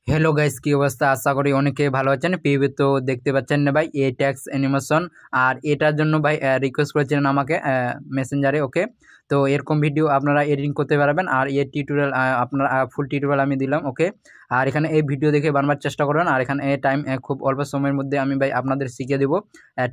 Hello guys की अवस्था आशा करी অনেকে ভালো আছেন। পিবি তো দেখতে পাচ্ছেন না ভাই এ ট্যাক্স অ্যানিমেশন আর এটার জন্য ভাই রিকোয়েস্ট করেছিলেন আমাকে মেসেঞ্জারে। ওকে, তো এরকম ভিডিও আপনারা এডিটিং করতে পারবেন আর এর টিউটোরিয়াল আপনারা ফুল টিউটোরিয়াল আমি দিলাম। ওকে, আর এখানে এই ভিডিও দেখে বানাবার চেষ্টা করবেন আর এখানে টাইম খুব অল্প সময়ের মধ্যে আমি ভাই আপনাদের শিখিয়ে দেবো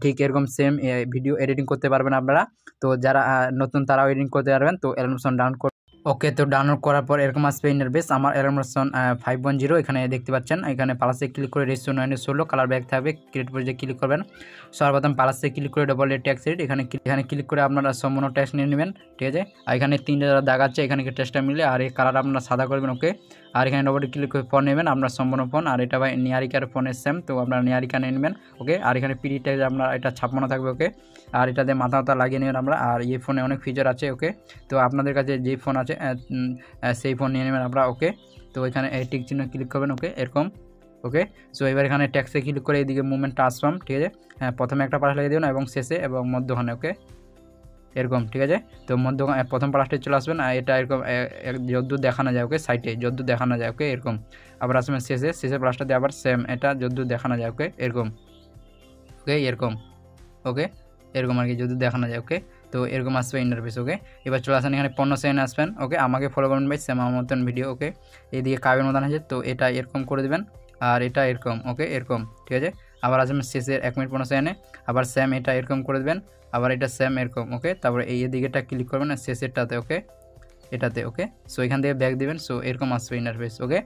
ঠিক এরকম সেম ভিডিও এডিটিং করতে পারবেন আপনারা। তো যারা নতুন তারাও এডিটিং করতে পারবেন। তো অ্যানিমেশন ডাউনলোড ওকে, তো ডাউনলোড করার পর এরকম আসবে ইন্টারফেস। আমার অ্যানিমেশন 510 এখানে দেখতে পাচ্ছেন। এখানে প্লাসে ক্লিক করে রেজিস্ট্রেশন 916 কালার ব্যাক থাকবে, ক্রিয়েট প্রজেক্ট ক্লিক করবেন। সর্বপ্রথম প্লাসে ক্লিক করে ডবল ট্যাক্স এডিট এখানে ক্লিক করে আপনারা সম্পূর্ণ ট্যাক্স নিয়ে নেবেন। ঠিক আছে, আর এখানে 3 দাগ আছে, এখানে ট্যাক্সটা মিলে আর এই কালার আপনারা সাদা করবেন। ওকে, আর এখানে ডবল ক্লিক করে ফোন নেবেন আপনার সম্পূর্ণ ফোন, আর এটা ভাই নিয়ারিকার ফোনের সেম, তো আপনারা নিয়ারিকা নিয়ে নেবেন। ওকে, আর এখানে পিডি ট্যাক্স আপনার এটা ছাপানো থাকবে। ওকে, আর এটাতে মাথা লাগিয়ে নেবেন আমরা। আর এই ফোনে অনেক ফিচার আছে। ওকে, তো আপনাদের কাছে যে ফোন আছে সেই ফোন নিয়ে নেবেন আপনারা। ওকে, তো এখানে এই টিক চিহ্ন ক্লিক করবেন। ওকে, এরকম। ওকে, সো এবার এখানে ট্যাক্সে ক্লিক করে এদিকে মুভমেন্ট ট্রান্সফর্ম। ঠিক আছে, হ্যাঁ, প্রথমে একটা পাশ লাগিয়ে দেবেন এবং শেষে এবং মধ্যখানে। ওকে, এরকম। ঠিক আছে, তো মধ্যখানে প্রথম পাশে চলে আসবেন আর এটা এরকম যদ্দূর দেখানো যায়। ওকে, সাইডে যদ্দূর দেখানো যায়। ওকে, এরকম। আবার আসবেন শেষে প্লাসটা দিয়ে আবার সেম এটা যদ্দূর দেখানো যায়। ওকে, এরকম। ওকে, এরকম। ওকে, এরকম আর কি যদি দেখানো যায়। ওকে, তো এরকম আসবে ইন্টারফেস। ওকে, এবার চলে আসেন এখানে 15 সেকেন্ড আসবেন। ওকে, আমাকে ফলো করবেন ভাই, সেম আমার মতন ভিডিও। ওকে, এইদিকে কাবের মতন আছে, তো এটা এরকম করে দেবেন আর এটা এরকম। ওকে, এরকম। ঠিক আছে, আবার আসবেন শেষের 1 মিনিট 15 সেকেন্ডে আবার সেম এটা এরকম করে দেবেন, আবার এটা সেম এরকম। ওকে, তারপরে এই দিকেটা ক্লিক করবেন আর শেষেরটাতে। ওকে, এটাতে। ওকে, সো এখান থেকে ব্যাক দিবেন। সো এরকম আসবে ইন্টারফেস। ওকে,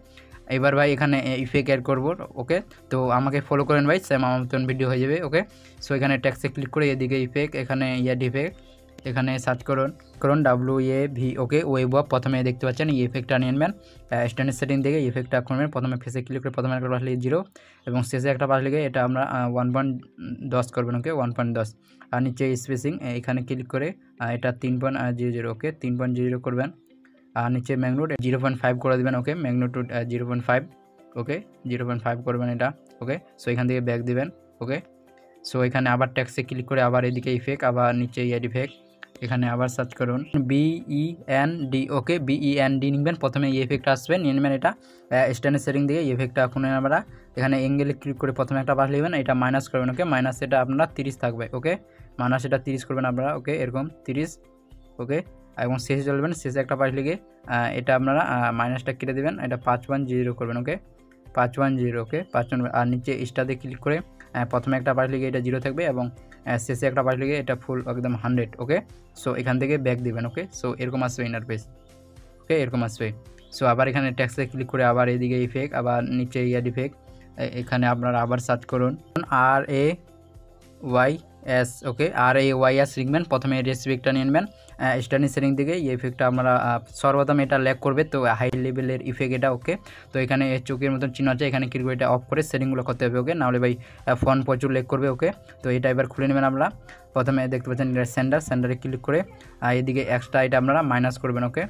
এবার ভাই এখানে ইফেক্ট অ্যাড করবো। ওকে, তো আমাকে ফলো করেন ভাই, সেম আমার মতন ভিডিও হয়ে যাবে। ওকে, সো এখানে ট্যাক্সে ক্লিক করে এদিকে ইফেক্ট, এখানে ইয়াড ইফেক্ট, এখানে সার্চ করুন WAV। ওকে, ওয়েব প্রথমে দেখতে পাচ্ছেন এই ইফেক্টটা নিয়ে নেবেন। স্ট্যান্ডার্ড সেটিং থেকে ইফেক্টটা করবেন। প্রথমে ফেসে ক্লিক করে প্রথমে একটা পাশ লিখে 0 এবং শেষে একটা পাশ লিখে এটা আমরা 1.10 করবেন। ওকে, 1.10 আর নিচে স্পেসিং এখানে ক্লিক করে এটা 3.00। ওকে, 3.00 করবেন আর নিচে ম্যাগনিটিউড 0.5 করে দেবেন। ওকে, ম্যাগনিটিউড 0.5। ওকে, 0.5 করবেন এটা। ওকে, সো এখান থেকে ব্যাক দিবেন। ওকে, সো এখানে আবার ট্যাক্সে ক্লিক করে আবার এদিকে ইফেক্ট, আবার নিচে ইয়াড ইফেক্ট, এখানে আবার সার্চ করুন BEND। ওকে, BEND নিবেন, প্রথমে এই ইফেক্টটা আসবেন, নিয়ে নেবেন এটা স্ট্যান্ডার্ড সেটিং দিয়ে ইফেক্টটা খুলে আমরা এখানে অ্যাঙ্গেলে ক্লিক করে প্রথমে একটা পাশ লিখবেন, এটা মাইনাস করবেন। ওকে, মাইনাস এটা আপনারা 30 থাকবে। ওকে, মাইনাস এটা 30 করবেন আপনারা। ওকে, এরকম 30। ওকে, এবং শেষে চলবেন, শেষে একটা পাশ লিখে এটা আপনারা মাইনাসটা কেটে দেবেন, এটা 510 করবেন। ওকে, 510। ওকে, 510 আর নিচে স্টারে ক্লিক করে প্রথমে একটা পাশ লিখে এটা 0 থাকবে এবং শেষে একটা পাশ লিখে এটা ফুল একদম 100। ওকে, সো এখান থেকে ব্যাক দিবেন। ওকে, সো এরকম আসবে ইন্টারফেস। ওকে, এরকম আসবে। সো আবার এখানে ট্যাক্সে ক্লিক করে আবার এদিকে ইফেক্ট, আবার নিচে ইয়াড ইফেক্ট, এখানে আপনারা আবার সার্চ করুন RAYS। ওকে, RAYS লিখবেন, প্রথমে রেসিপিটা নিয়ে নেবেন স্ট্যান্ডার্ড সেটিং থেকে এই ইফেক্টটা আমরা সর্বপ্রথম এটা ল্যাক করবে, তো হাই লেভেলের ইফেক্ট এটা। ওকে, তো এখানে চোখের মতন চিহ্ন আছে, এখানে ক্লিক করে এটা অফ করে সেটিংগুলো করতে হবে। ওকে, নাহলে ভাই ফোন প্রচুর ল্যাক করবে। ওকে, তো এটা এবার খুলে নেবেন আমরা। প্রথমে দেখতে পাচ্ছেন এটা সেন্টারে ক্লিক করে এদিকে এক্সট্রা এটা আপনারা মাইনাস করবেন। ওকে,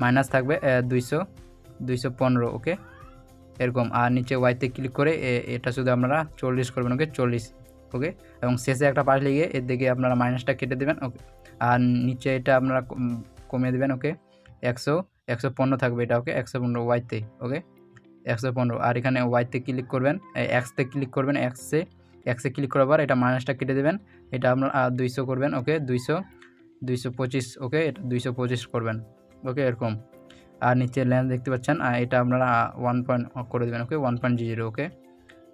মাইনাস থাকবে 215। ওকে, এরকম। আর নিচে ওয়াইতে ক্লিক করে এটা শুধু আপনারা 40 করবেন। ওকে, 40। ওকে, এবং শেষে একটা পাশ লিখে এর দিকে আপনারা মাইনাসটা কেটে দেবেন। ওকে, আর নিচে এটা আপনারা কমিয়ে দেবেন। ওকে, 115 থাকবে এটা। ওকে, 115 ওয়াইতে। ওকে, 115। আর এখানে ওয়াইতে ক্লিক করবেন, এক্সতে ক্লিক করবেন, এক্সে ক্লিক করার পর এটা মাইনাসটা কেটে দেবেন, এটা আপনারা 200 করবেন। ওকে, 225। ওকে, এটা 225 করবেন। ওকে, এরকম। আর নিচে লেন্স দেখতে পাচ্ছেন এটা আপনারা 1 পয়েন্ট করে দেবেন। ওকে, 1.0। ওকে,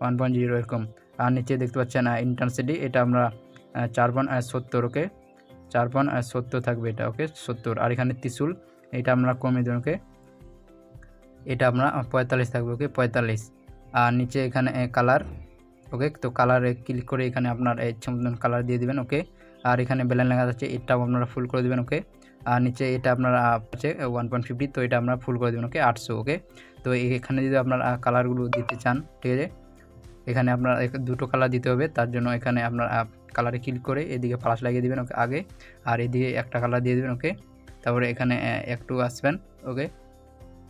1.0 এরকম। আর নিচে দেখতে পাচ্ছেন ইন্টেন্সিটি এটা আমরা 4.70। ওকে, 4.70 থাকবে এটা। ওকে, 70। আর এখানে ত্রিশূল এটা আমরা কমিয়ে দেবেন। ওকে, এটা আমরা 45 থাকবে। ওকে, 45। আর নিচে এখানে কালার। ওকে, তো কালারে ক্লিক করে এখানে আপনার ইচ্ছা মতন কালার দিয়ে দেবেন। ওকে, আর এখানে ব্যালেন্স লেখা আছে এটাও আপনারা ফুল করে দেবেন। ওকে, আর নিচে এটা আপনারা আছে 1.50, তো এটা আমরা ফুল করে দেবেন। ওকে, 800। ওকে, তো এখানে যদি আপনারা কালারগুলো দিতে চান, ঠিক আছে, এখানে আপনার দুটো কালার দিতে হবে, তার জন্য এখানে আপনার কালারে ক্লিক করে এদিকে প্লাস লাগিয়ে দেবেন। ওকে, আগে আর এদিকে একটা কালার দিয়ে দেবেন। ওকে, তারপরে এখানে একটু আসবেন। ওকে,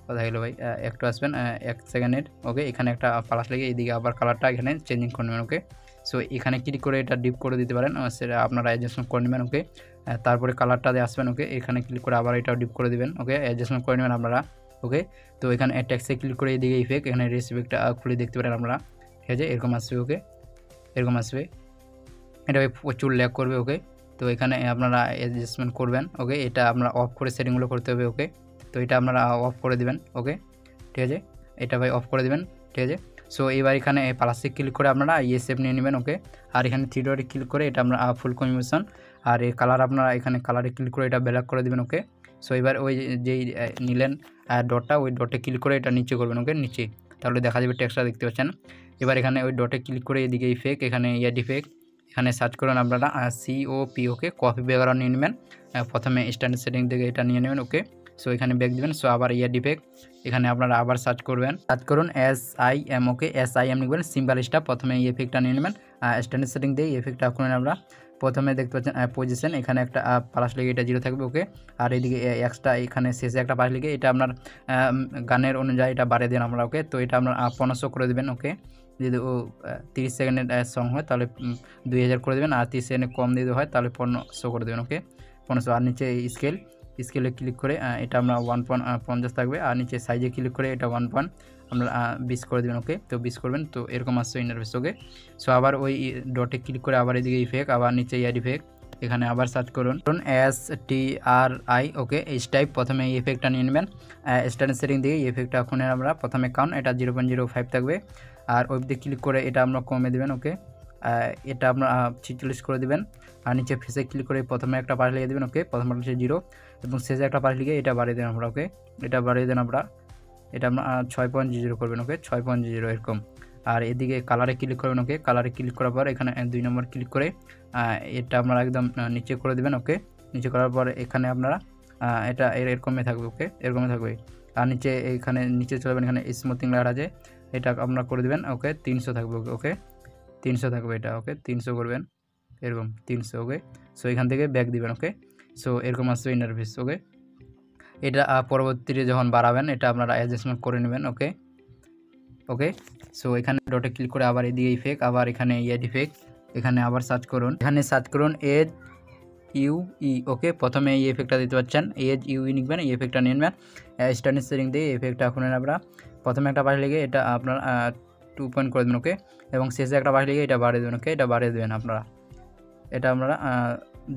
কথা হলো ভাই, একটু আসবেন 1 সেকেন্ডের। ওকে, এখানে একটা প্লাস লাগিয়ে এদিকে আবার কালারটা এখানে চেঞ্জিং করে নেবেন। ওকে, সো এখানে ক্লিক করে এটা ডিপ করে দিতে পারেন, সেটা আপনারা অ্যাডজাস্টমেন্ট করে নেবেন। ওকে, তারপরে কালারটা দিয়ে আসবেন। ওকে, এখানে ক্লিক করে আবার এটাও ডিপ করে দেবেন। ওকে, অ্যাডজাস্টমেন্ট করে নেবেন আপনারা। ওকে। তো এখানে ট্যাক্সে ক্লিক করে এদিকে ইফেক্ট, এখানে রেস ইফেক্টটা খুলে দেখতে পারেন আপনারা, ঠিক আছে, এরকম আসবে। ওকে, এরকম আসবে, এটা প্রচুর ল্যাগ করবে। ওকে, তো এখানে আপনারা অ্যাডজাস্টমেন্ট করবেন। ওকে, এটা আপনারা অফ করে সেটিংগুলো করতে হবে। ওকে, তো এটা আপনারা অফ করে দিবেন। ওকে, ঠিক আছে, এটা ভাই অফ করে দিবেন, ঠিক আছে। সো এবার এখানে প্লাসে ক্লিক করে আপনারা শেপ নিয়ে নেবেন। ওকে, আর এখানে থ্রি ডটে ক্লিক করে এটা আমরা ফুল কম্বিনেশন, আর এই কালার আপনারা এখানে কালারে ক্লিক করে এটা ব্ল্যাক করে দেবেন। ওকে, সো এবার ওই যেই নিলেন ডটটা, ওই ডটে ক্লিক করে এটা নিচে করবেন। ওকে, নিচে, তাহলে দেখা যাবে টেক্সটটা দেখতে পাচ্ছেন। এবার এখানে ওই ডটে ক্লিক করে এদিকে ইফেক্ট, এখানে ইফেক্ট, এখানে সার্চ করুন আপনারা COP। ওকে, কপি ব্যাকগ্রাউন্ড নিয়ে নেবেন, প্রথমে স্ট্যান্ডার্ড সেটিং থেকে এটা নিয়ে নেবেন। ওকে, সো এখানে ব্যাক দিবেন। সো আবার ইফেক্ট, এখানে আপনারা আবার সার্চ করবেন, সার্চ করুন SIM। ওকে, SIM লিখবেন, সিম্বল স্টার, প্রথমে ইফেক্টটা নিয়ে নেবেন, স্ট্যান্ডার্ড সেটিং দিয়ে ইফেক্টটা খুলে আমরা প্রথমে দেখতে পাচ্ছেন পজিশন, এখানে একটা প্লাস লিখে এটা 0 থাকবে। ওকে, আর এইদিকে এক্সট্রা এখানে শেষে একটা প্লাস লিখে এটা আপনার গানের অনুযায়ী এটা বাড়িয়ে দেন আমরা। ওকে, তো এটা আপনার 1500 করে দেবেন। ওকে, যদি 30 সেকেন্ডের সং হয় তাহলে 2000 করে দেবেন, আর 30 সেকেন্ডে কম দিতে হয় তাহলে 1500 করে দেবেন। ওকে, 1500। আর নিচে স্কেলে ক্লিক করে এটা আমরা 1.50 থাকবে, আর নিচে সাইজে ক্লিক করে এটা 1. আমরা 20 করে দেবেন। ওকে, তো 20 করবেন, তো এরকম আসছে ইন্টারফেস। ওকে, সো আবার ওই ডটে ক্লিক করে আবার এদিকে ইফেক্ট, আবার নিচে ইফেক্ট, এখানে আবার সার্চ করুন STRI। ওকে, স্টাইপ, প্রথমে এই ইফেক্টটা নিয়ে নেবেন, স্ট্যান্ডার্ড সেটিং দিয়ে ইফেক্টটা এখন আমরা প্রথমে কাউন্ট এটা 0.05 থাকবে, আর ওই দিকে ক্লিক করে এটা আমরা কমে দেবেন। ওকে, এটা আপনার 46 করে দেবেন, আর নিচে ফেসে ক্লিক করে প্রথমে একটা পাশ লিখে দেবেন। ওকে, প্রথমে হচ্ছে 0 এবং শেষে একটা পাশ লিখে এটা বাড়িয়ে দেন আমরা। ওকে, এটা বাড়িয়ে দেন আমরা, এটা আমরা 6.0 করবেন। ওকে, 6.0 এরকম। আর এদিকে কালারে ক্লিক করবেন। ওকে, কালারে ক্লিক করার পর এখানে 2 নম্বর ক্লিক করে এটা আপনারা একদম নিচে করে দেবেন। ওকে, নিচে করার পর এখানে আপনারা এটা এরকমই থাকবে। ওকে, এরকমই থাকবে, আর নিচে এখানে নিচে চলবেন, এখানে স্মুথিং লেয়ার আছে, এটা আপনারা করে দেবেন। ওকে, 300 থাকবে। ওকে, 300 থাকবে এটা। ওকে, 300 করবেন, এরকম 300। ওকে, সো এখান থেকে ব্যাক দিবেন। ওকে, সো এরকম আসবে ইন্টারফেস। ওকে, এটা পরবর্তীতে যখন বাড়াবেন এটা আপনারা অ্যাডজাস্টমেন্ট করে নেবেন। ওকে, ওকে, সো এখানে ডটে ক্লিক করে আবার এদিকে ইফেক্ট, আবার এখানে ইফেক্ট, এখানে আবার সার্চ করুন, এখানে সার্চ করুন HUE। ওকে, প্রথমে এই ইফেক্টটা দিতে পারছেন, HUE লিখবেন, এই ইফেক্টটা নিয়ে নেবেন, স্ট্যান্ডার্ড সেটিং দিয়ে ইফেক্টটা এখন আমরা প্রথমে একটা পাশ লিখে এটা আপনার 2 পয়েন্ট করে দেবেন। ওকে, এবং শেষে একটা পাশ লিখে এটা বাড়িয়ে দেবেন। ওকে, এটা বাড়িয়ে দেবেন আপনারা, এটা আপনারা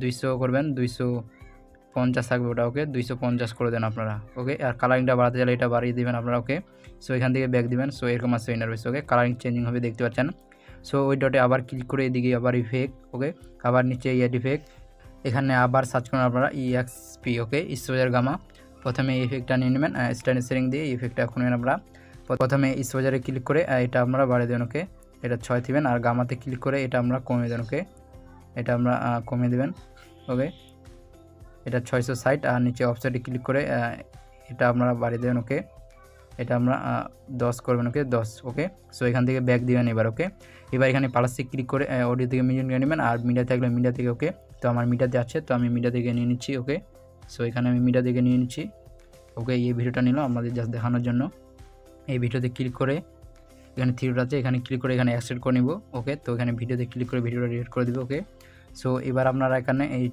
200 করবেন, 250 থাকবে ওটা। ওকে, 250 করে দেন আপনারা। ওকে, আর কালারিংটা বাড়াতে চাইলে এটা বাড়িয়ে দেবেন আপনারা। ওকে, সো এখান থেকে ব্যাক দিবেন। সো এরকম আসছে ইন্টারফেস। ওকে, কালারিং চেঞ্জিং হবে দেখতে পাচ্ছেন। সো ওই ডটে আবার ক্লিক করে এদিকে আবার ইফেক্ট। ওকে, আবার নিচে ইফেক্ট, এখানে আবার সার্চ করুন আপনারা EXP। ওকে, স্পোজার গামা, প্রথমে এই ইফেক্টটা নিয়ে নেবেন, স্ট্যান্ডার্ড সেটিং দিয়ে ইফেক্টটা এখন আমরা প্রথমে স্পোজারে ক্লিক করে এটা আমরা বাড়িয়ে দেবেন। ওকে, এটা 6 দিবেন, আর গামাতে ক্লিক করে এটা আমরা কমিয়ে দেবেন। ওকে, এটা আমরা কমিয়ে দেবেন। ওকে, এটা 660, আর নিচে অফসাইডে ক্লিক করে এটা আপনারা বাড়িয়ে দেবেন। ওকে, এটা আমরা 10 করবেন। ওকে, 10। ওকে, সো এখান থেকে ব্যাক দিবেন এবার। ওকে, এবার এখানে প্লাসে ক্লিক করে অডিও থেকে মিডিয়া নিয়ে নেবেন, আর মিডিয়া থাকলে মিডিয়া থেকে। ওকে, তো আমার মিডিয়াতে আছে, তো আমি মিডিয়া থেকে নিয়ে নিচ্ছি। ওকে, সো এখানে আমি মিডিয়া থেকে নিয়ে নিচ্ছি। ওকে, এই ভিডিওটা নিলাম আপনাদের জাস্ট দেখানোর জন্য। এই ভিডিওতে ক্লিক করে এখানে থ্রি ডট আছে, এখানে ক্লিক করে এখানে অ্যাকসেপ্ট করে নিব। ওকে, তো এখানে ভিডিওতে ক্লিক করে ভিডিওটা ডিলিট করে দিব। ওকে, সো এবার আপনারা এখানে এই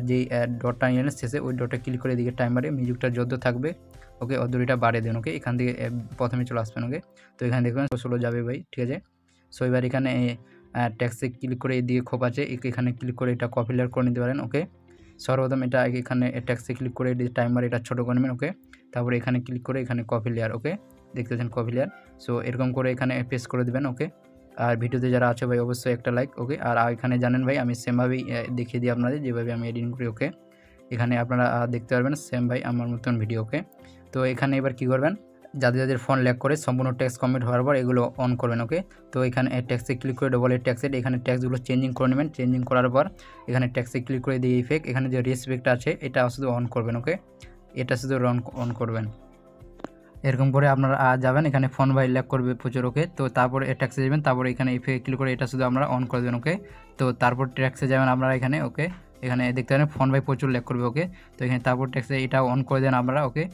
যেই ডটটা নিয়ে শেষে ওই ডটে ক্লিক করে এদিকে টাইমারে মিউজিকটা যত থাকবে ওকে অদূরিটা বাড়িয়ে দেবেন। ওকে, এখান থেকে প্রথমে চলে আসবেন। ওকে, তো এখানে দেখবেন 16 যাবে ভাই, ঠিক আছে। সো এবার এখানে ট্যাক্সে ক্লিক করে এদিকে খোপ আছে, এখানে ক্লিক করে এটা কপি লেয়ার করে নিতে পারেন। ওকে, সর্বপ্রথম এটা এখানে ট্যাক্সে ক্লিক করে টাইমার এটা ছোটো করে নেবেন। ওকে, তারপরে এখানে ক্লিক করে এখানে কপি লেয়ার। ওকে, দেখতে পাচ্ছেন কপি লেয়ার। সো এরকম করে এখানে পেস্ট করে দেবেন। ওকে, আর ভিডিওতে যারা আছে ভাই অবশ্যই একটা লাইক। ওকে, আর এখানে জানেন ভাই আমি সেমভাবেই দেখিয়ে দিই আপনাদের যেভাবে আমি এডিটিং করি। ওকে, এখানে আপনারা দেখতে পারবেন সেম ভাই আমার মতন ভিডিও। ওকে, তো এখানে এবার কী করবেন, যাদের ফোন ল্যাগ করে সম্পূর্ণ ট্যাক্স কমপ্লিট হওয়ার পর এগুলো অন করবেন। ওকে, তো এখানে ট্যাক্সে ক্লিক করে ডবল ট্যাক্সের এখানে ট্যাক্সগুলো চেঞ্জিং করে নেবেন। চেঞ্জিং করার পর এখানে ট্যাক্সে ক্লিক করে দিয়ে ইফেক্ট এখানে যে রেসপেক্ট আছে এটা শুধু অন করবেন। ওকে, এটা শুধু অন করবেন। এরকম করে আপনারা যাবেন, এখানে ফোন ভাই ল্যাগ করবে প্রচুর। ওকে, তো তারপরে ট্যাক্সে যাবেন, তারপরে এখানে ইফেক্ট ক্লিক করে এটা শুধু আপনারা অন করে দেবেন। ওকে, তো তারপর ট্যাক্সে যাবেন আপনারা এখানে। ওকে, এখানে দেখতে পারেন ফোন ভাই প্রচুর ল্যাগ করবে। ওকে, তো এখানে তারপর ট্যাক্সে এটা অন করে দেন আপনারা। ওকে,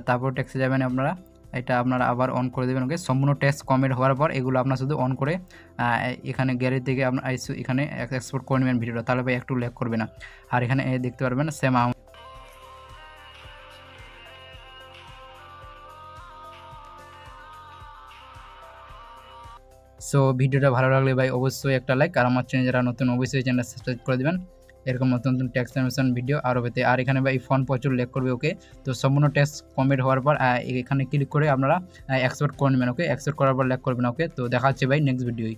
তারপর ট্যাক্সে যাবেন আপনারা, এটা আপনারা আবার অন করে দেবেন। ওকে, সম্পূর্ণ ট্যাক্স কমপ্লিট হওয়ার পর এগুলো আপনার শুধু অন করে এখানে গ্যালারি থেকে আপনার এখানে এক্সপোর্ট করে নেবেন ভিডিওটা, তাহলে ভাই একটু ল্যাগ করবে না। আর এখানে দেখতে পারবেন সেম সো ভিডিওটা ভালো লাগলে ভাই অবশ্যই একটা লাইক, আর আমার চ্যানেল যারা নতুন অবশ্যই চ্যানেল সাবস্ক্রাইব করে দেবেন এরকম নতুন নতুন ট্যাক্স অ্যানিমেশন ভিডিও আরও পেতে। আর এখানে ভাই ফোন প্রচুর লেক করবে, ওকে। তো সম্পূর্ণ ট্যাক্স কমপ্লিট হওয়ার পর এখানে ক্লিক করে আপনারা এক্সপোর্ট করে নেবেন, ওকে। এক্সপোর্ট করার পর লেক করবেন, ওকে। তো দেখা হচ্ছে ভাই নেক্সট ভিডিওয়।